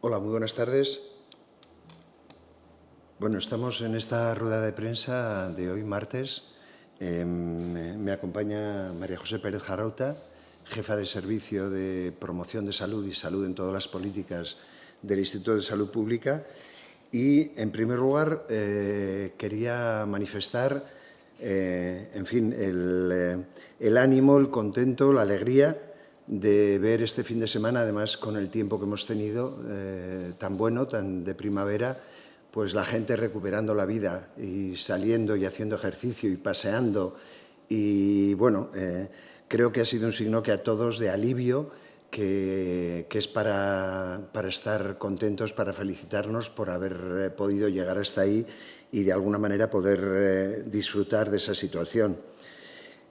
Hola, muy buenas tardes. Bueno, estamos en esta rueda de prensa de hoy, martes. Me acompaña María José Pérez Jarauta, jefa de Servicio de Promoción de Salud y Salud en todas las políticas del Instituto de Salud Pública. Y, en primer lugar, quería manifestar, el ánimo, el contento, la alegría de ver este fin de semana, además con el tiempo que hemos tenido tan bueno, tan de primavera, pues la gente recuperando la vida y saliendo y haciendo ejercicio y paseando. Y bueno, creo que ha sido un signo que a todos de alivio, que es para estar contentos, para felicitarnos por haber podido llegar hasta ahí y de alguna manera poder disfrutar de esa situación.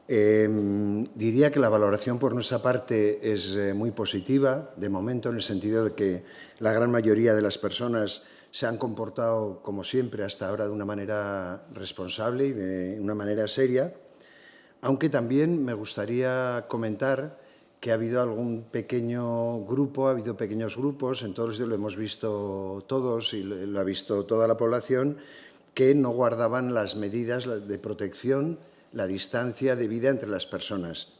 Diría que la valoración por nuestra parte es muy positiva, de momento, en el sentido de que la gran mayoría de las personas se han comportado, como siempre, hasta ahora de una manera responsable y de una manera seria, aunque también me gustaría comentar que ha habido algún pequeño grupo, ha habido pequeños grupos, en todos lo hemos visto todos y lo ha visto toda la población, que no guardaban las medidas de protección, la distancia debida entre las personas.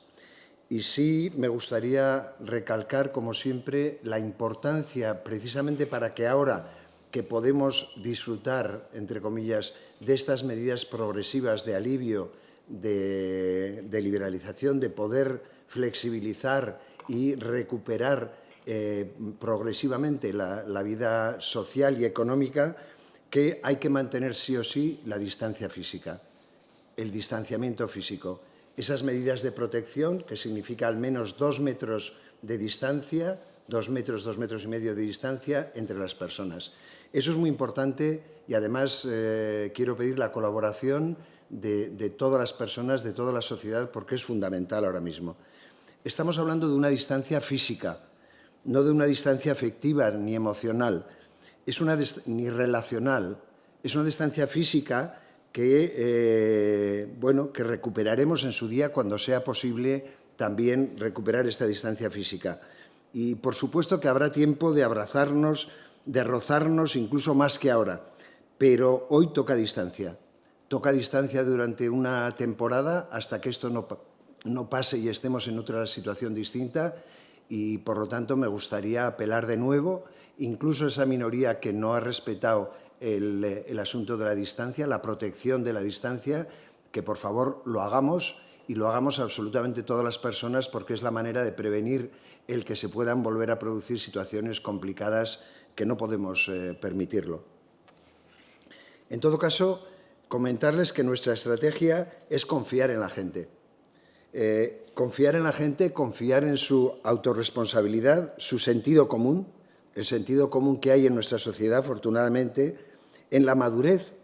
Y sí me gustaría recalcar, como siempre, la importancia, precisamente para que ahora que podemos disfrutar, entre comillas, de estas medidas progresivas de alivio, de liberalización, de poder flexibilizar y recuperar progresivamente la vida social y económica, que hay que mantener sí o sí la distancia física, el distanciamiento físico. Esas medidas de protección, que significa al menos 2 metros de distancia, 2 metros y medio de distancia entre las personas. Eso es muy importante y, además, quiero pedir la colaboración de todas las personas, de toda la sociedad, porque es fundamental ahora mismo. Estamos hablando de una distancia física, no de una distancia afectiva ni emocional, ni relacional. Es una distancia física que recuperaremos en su día cuando sea posible también recuperar esta distancia física. Y, por supuesto, que habrá tiempo de abrazarnos, de rozarnos, incluso más que ahora. Pero hoy toca distancia. Toca distancia durante una temporada hasta que esto no pase y estemos en otra situación distinta. Y, por lo tanto, me gustaría apelar de nuevo, incluso a esa minoría que no ha respetado el asunto de la distancia, la protección de la distancia, que por favor lo hagamos y lo hagamos absolutamente todas las personas, porque es la manera de prevenir el que se puedan volver a producir situaciones complicadas que no podemos permitirlo. En todo caso, comentarles que nuestra estrategia es confiar en la gente. Confiar en la gente, confiar en su autorresponsabilidad, su sentido común, el sentido común que hay en nuestra sociedad, afortunadamente, en la madurez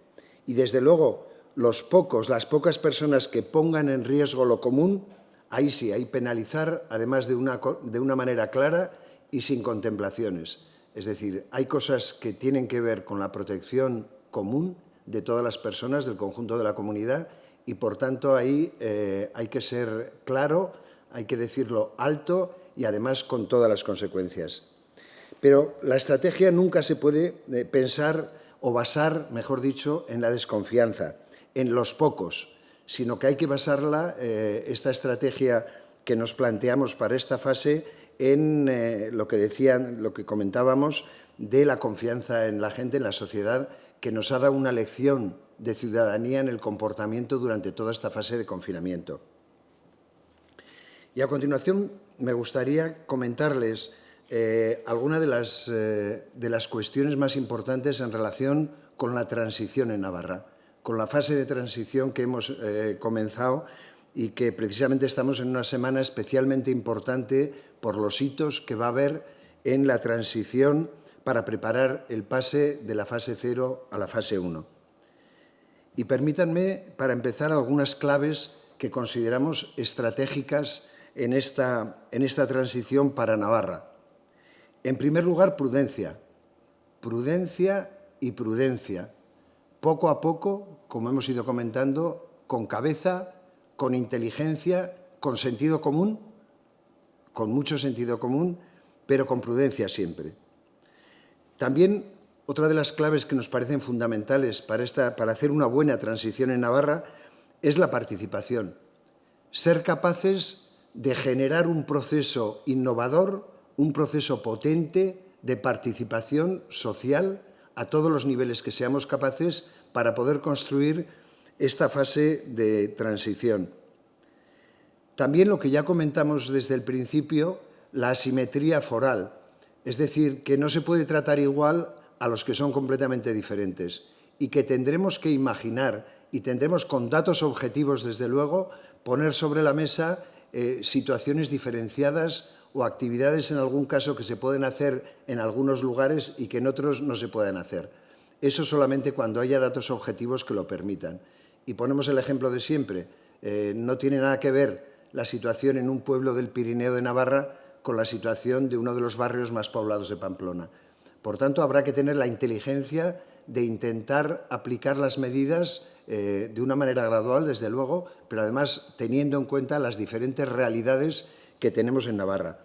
y, desde luego, las pocas personas que pongan en riesgo lo común, ahí sí, hay penalizar, además de una manera clara y sin contemplaciones. Es decir, hay cosas que tienen que ver con la protección común de todas las personas, del conjunto de la comunidad, y, por tanto, ahí hay que ser claro, hay que decirlo alto y, además, con todas las consecuencias. Pero la estrategia nunca se puede pensar o basar, mejor dicho, en la desconfianza, en los pocos, sino que hay que basarla, esta estrategia que nos planteamos para esta fase, en lo que comentábamos de la confianza en la gente, en la sociedad, que nos ha dado una lección de ciudadanía en el comportamiento durante toda esta fase de confinamiento. Y, a continuación, me gustaría comentarles algunas de las cuestiones más importantes en relación con la transición en Navarra, con la fase de transición que hemos comenzado y que precisamente estamos en una semana especialmente importante por los hitos que va a haber en la transición para preparar el pase de la fase 0 a la fase 1. Y permítanme, para empezar, algunas claves que consideramos estratégicas en esta transición para Navarra. En primer lugar, prudencia. Prudencia y prudencia. Poco a poco, como hemos ido comentando, con cabeza, con inteligencia, con sentido común, con mucho sentido común, pero con prudencia siempre. También otra de las claves que nos parecen fundamentales para hacer una buena transición en Navarra es la participación. Ser capaces de generar un proceso innovador, un proceso potente de participación social a todos los niveles que seamos capaces para poder construir esta fase de transición. También lo que ya comentamos desde el principio, la asimetría foral, es decir, que no se puede tratar igual a los que son completamente diferentes y que tendremos que imaginar y tendremos con datos objetivos, desde luego, poner sobre la mesa situaciones diferenciadas o actividades en algún caso que se pueden hacer en algunos lugares y que en otros no se puedan hacer. Eso solamente cuando haya datos objetivos que lo permitan. Y ponemos el ejemplo de siempre. No tiene nada que ver la situación en un pueblo del Pirineo de Navarra con la situación de uno de los barrios más poblados de Pamplona. Por tanto, habrá que tener la inteligencia de intentar aplicar las medidas de una manera gradual, desde luego, pero además teniendo en cuenta las diferentes realidades que tenemos en Navarra.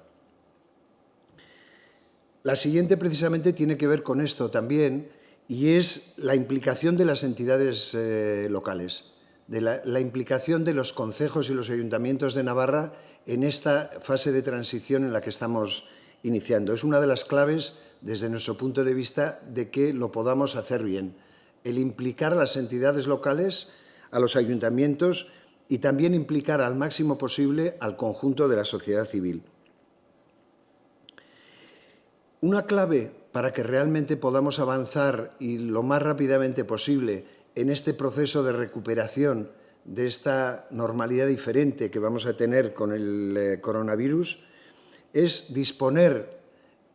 La siguiente, precisamente, tiene que ver con esto también, y es la implicación de las entidades locales, de la implicación de los concejos y los ayuntamientos de Navarra en esta fase de transición en la que estamos iniciando. Es una de las claves, desde nuestro punto de vista, de que lo podamos hacer bien. El implicar a las entidades locales, a los ayuntamientos y también implicar al máximo posible al conjunto de la sociedad civil. Una clave para que realmente podamos avanzar y lo más rápidamente posible en este proceso de recuperación de esta normalidad diferente que vamos a tener con el coronavirus es disponer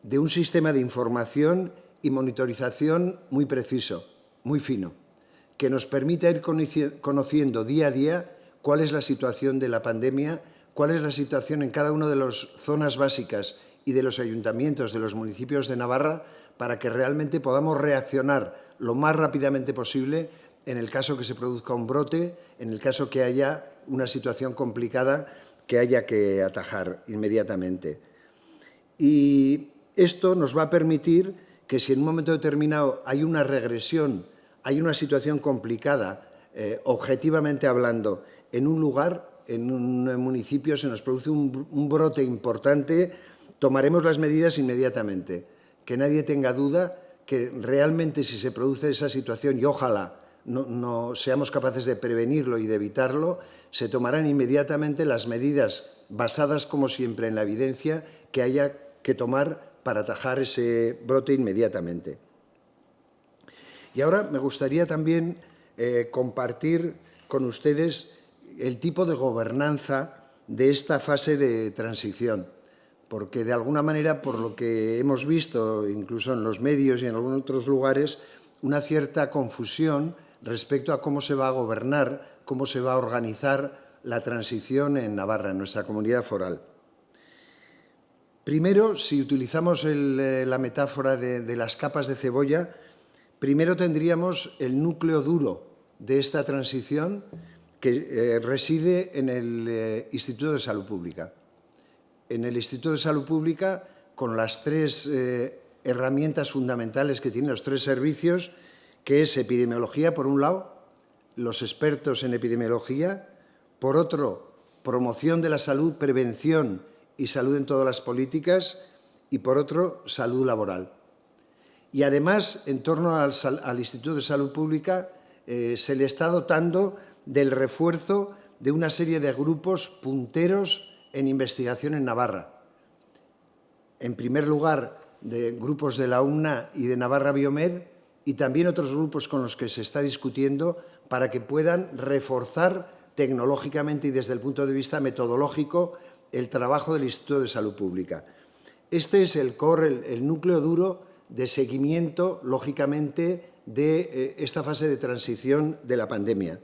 de un sistema de información y monitorización muy preciso, muy fino, que nos permita ir conociendo día a día cuál es la situación de la pandemia, cuál es la situación en cada una de las zonas básicas y de los ayuntamientos de los municipios de Navarra para que realmente podamos reaccionar lo más rápidamente posible en el caso que se produzca un brote, en el caso que haya una situación complicada que haya que atajar inmediatamente. Y esto nos va a permitir que si en un momento determinado hay una regresión, hay una situación complicada, objetivamente hablando, en un lugar, en un municipio, se nos produce un brote importante, tomaremos las medidas inmediatamente. Que nadie tenga duda que realmente si se produce esa situación, y ojalá no seamos capaces de prevenirlo y de evitarlo, se tomarán inmediatamente las medidas basadas, como siempre, en la evidencia que haya que tomar para atajar ese brote inmediatamente. Y ahora me gustaría también compartir con ustedes el tipo de gobernanza de esta fase de transición, porque de alguna manera, por lo que hemos visto, incluso en los medios y en algunos otros lugares, una cierta confusión respecto a cómo se va a gobernar, cómo se va a organizar la transición en Navarra, en nuestra comunidad foral. Primero, si utilizamos la metáfora de las capas de cebolla, primero tendríamos el núcleo duro de esta transición que reside en el Instituto de Salud Pública. En el Instituto de Salud Pública, con las tres herramientas fundamentales que tienen los tres servicios, que es epidemiología, por un lado, los expertos en epidemiología, por otro, promoción de la salud, prevención y salud en todas las políticas, y por otro, salud laboral. Y además, en torno al Instituto de Salud Pública, se le está dotando del refuerzo de una serie de grupos punteros en investigación en Navarra. En primer lugar, de grupos de la UNA y de Navarra Biomed, y también otros grupos con los que se está discutiendo para que puedan reforzar tecnológicamente y desde el punto de vista metodológico el trabajo del Instituto de Salud Pública. Este es el core, el núcleo duro de seguimiento, lógicamente, de esta fase de transición de la pandemia.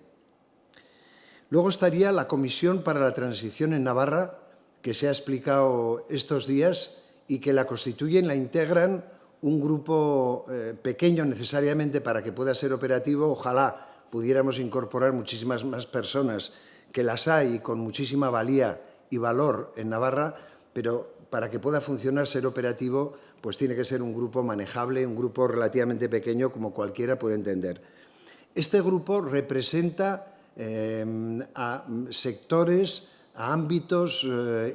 Luego estaría la Comisión para la Transición en Navarra, que se ha explicado estos días y que la constituyen, la integran un grupo pequeño necesariamente para que pueda ser operativo. Ojalá pudiéramos incorporar muchísimas más personas, que las hay con muchísima valía y valor en Navarra, pero para que pueda funcionar, ser operativo, pues tiene que ser un grupo manejable, un grupo relativamente pequeño, como cualquiera puede entender. Este grupo representa a sectores, a ámbitos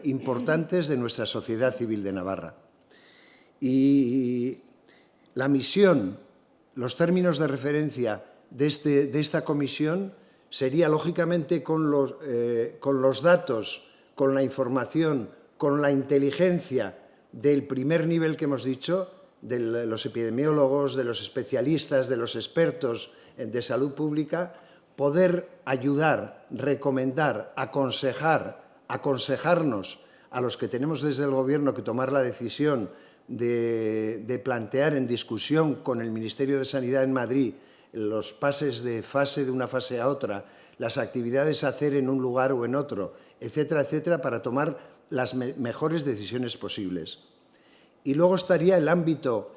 importantes de nuestra sociedad civil de Navarra. Y la misión, los términos de referencia de esta comisión sería, lógicamente, con los datos, con la información, con la inteligencia del primer nivel que hemos dicho, de los epidemiólogos, de los especialistas, de los expertos de salud pública, poder ayudar, recomendar, aconsejarnos a los que tenemos desde el Gobierno que tomar la decisión de plantear en discusión con el Ministerio de Sanidad en Madrid los pases de una fase a otra, las actividades a hacer en un lugar o en otro, etcétera, etcétera, para tomar las mejores decisiones posibles. Y luego estaría el ámbito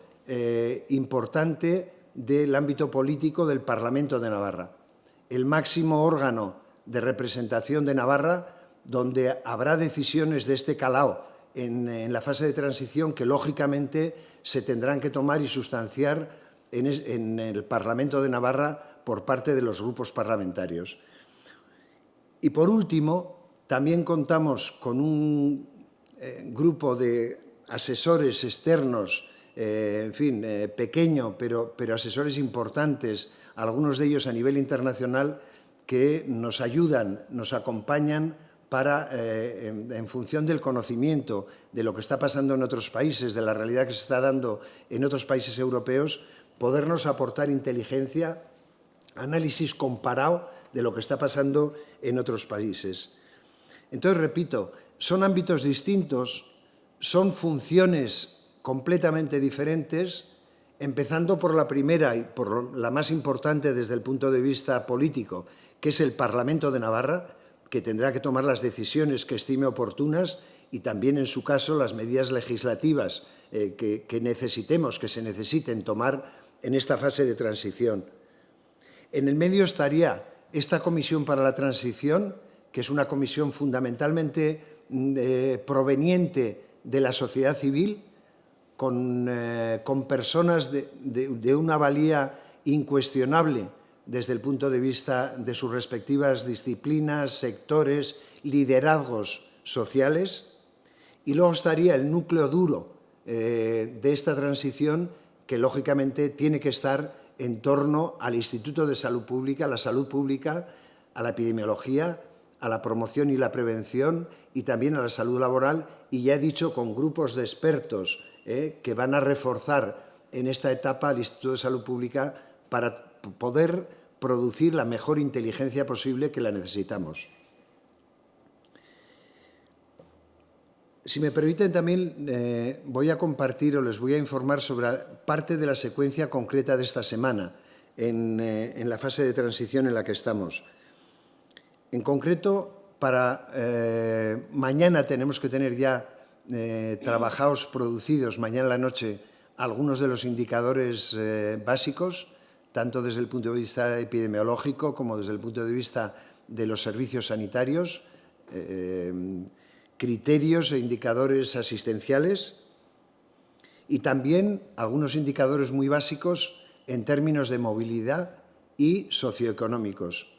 importante del ámbito político del Parlamento de Navarra, el máximo órgano de representación de Navarra, donde habrá decisiones de este calado en la fase de transición que, lógicamente, se tendrán que tomar y sustanciar en el Parlamento de Navarra por parte de los grupos parlamentarios. Y, por último, también contamos con un grupo de asesores externos, pequeño, pero asesores importantes, algunos de ellos a nivel internacional, que nos ayudan, nos acompañan para, en función del conocimiento de lo que está pasando en otros países, de la realidad que se está dando en otros países europeos, podernos aportar inteligencia, análisis comparado de lo que está pasando en otros países. Entonces, repito, son ámbitos distintos, son funciones completamente diferentes, empezando por la primera y por la más importante desde el punto de vista político, que es el Parlamento de Navarra, que tendrá que tomar las decisiones que estime oportunas y también, en su caso, las medidas legislativas que necesitemos, que se necesiten tomar en esta fase de transición. En el medio estaría esta Comisión para la Transición, que es una comisión fundamentalmente proveniente de la sociedad civil, con personas de una valía incuestionable desde el punto de vista de sus respectivas disciplinas, sectores, liderazgos sociales. Y luego estaría el núcleo duro de esta transición, que lógicamente tiene que estar en torno al Instituto de Salud Pública, a la salud pública, a la epidemiología, a la promoción y la prevención y también a la salud laboral, y ya he dicho, con grupos de expertos que van a reforzar en esta etapa al Instituto de Salud Pública para poder producir la mejor inteligencia posible, que la necesitamos. Si me permiten, también voy a compartir o les voy a informar sobre parte de la secuencia concreta de esta semana en la fase de transición en la que estamos. En concreto, para mañana tenemos que tener ya trabajados, producidos, mañana en la noche, algunos de los indicadores básicos, tanto desde el punto de vista epidemiológico como desde el punto de vista de los servicios sanitarios, criterios e indicadores asistenciales, y también algunos indicadores muy básicos en términos de movilidad y socioeconómicos.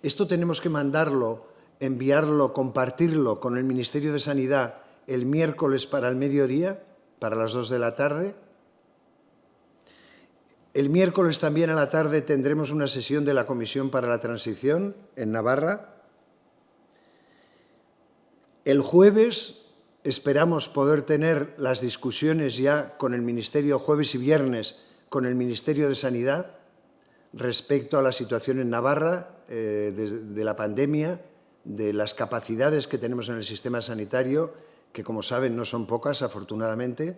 Esto tenemos que mandarlo, enviarlo, compartirlo con el Ministerio de Sanidad el miércoles para el mediodía, para las 2 de la tarde. El miércoles también a la tarde tendremos una sesión de la Comisión para la Transición en Navarra. El jueves esperamos poder tener las discusiones ya con el Ministerio, jueves y viernes, con el Ministerio de Sanidad respecto a la situación en Navarra, de la pandemia, de las capacidades que tenemos en el sistema sanitario, que, como saben, no son pocas, afortunadamente.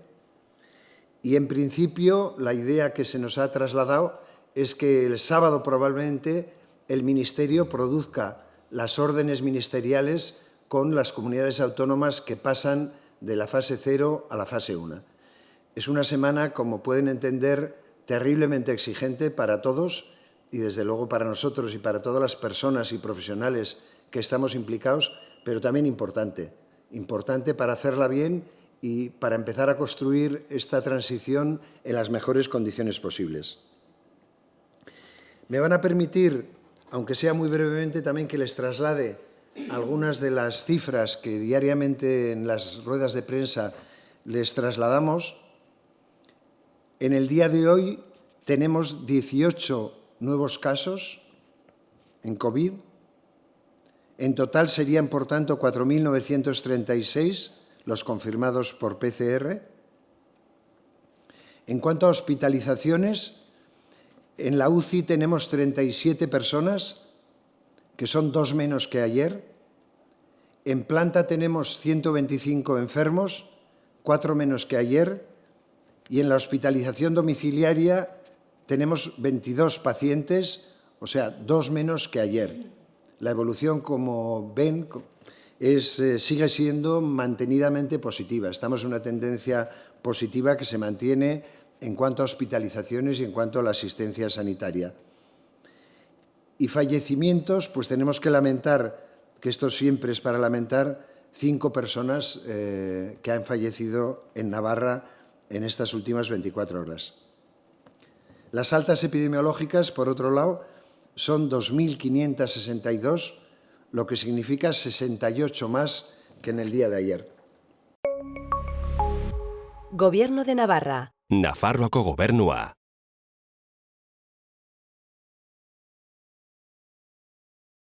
Y, en principio, la idea que se nos ha trasladado es que el sábado probablemente el Ministerio produzca las órdenes ministeriales con las comunidades autónomas que pasan de la fase 0 a la fase 1. Es una semana, como pueden entender, terriblemente exigente para todos y, desde luego, para nosotros y para todas las personas y profesionales que estamos implicados, pero también importante para hacerla bien y para empezar a construir esta transición en las mejores condiciones posibles. Me van a permitir, aunque sea muy brevemente, también que les traslade algunas de las cifras que diariamente en las ruedas de prensa les trasladamos. En el día de hoy tenemos 18 nuevos casos en COVID. En total serían, por tanto, 4.936 los confirmados por PCR. En cuanto a hospitalizaciones, en la UCI tenemos 37 personas, que son 2 menos que ayer. En planta tenemos 125 enfermos, 4 menos que ayer. Y en la hospitalización domiciliaria tenemos 22 pacientes, o sea, 2 menos que ayer. La evolución, como ven, sigue siendo mantenidamente positiva. Estamos en una tendencia positiva que se mantiene en cuanto a hospitalizaciones y en cuanto a la asistencia sanitaria. Y fallecimientos, pues tenemos que lamentar, que esto siempre es para lamentar, 5 personas que han fallecido en Navarra en estas últimas 24 horas. Las altas epidemiológicas, por otro lado, son 2.562, lo que significa 68 más que en el día de ayer. Gobierno de Navarra. Nafarroako gobernua.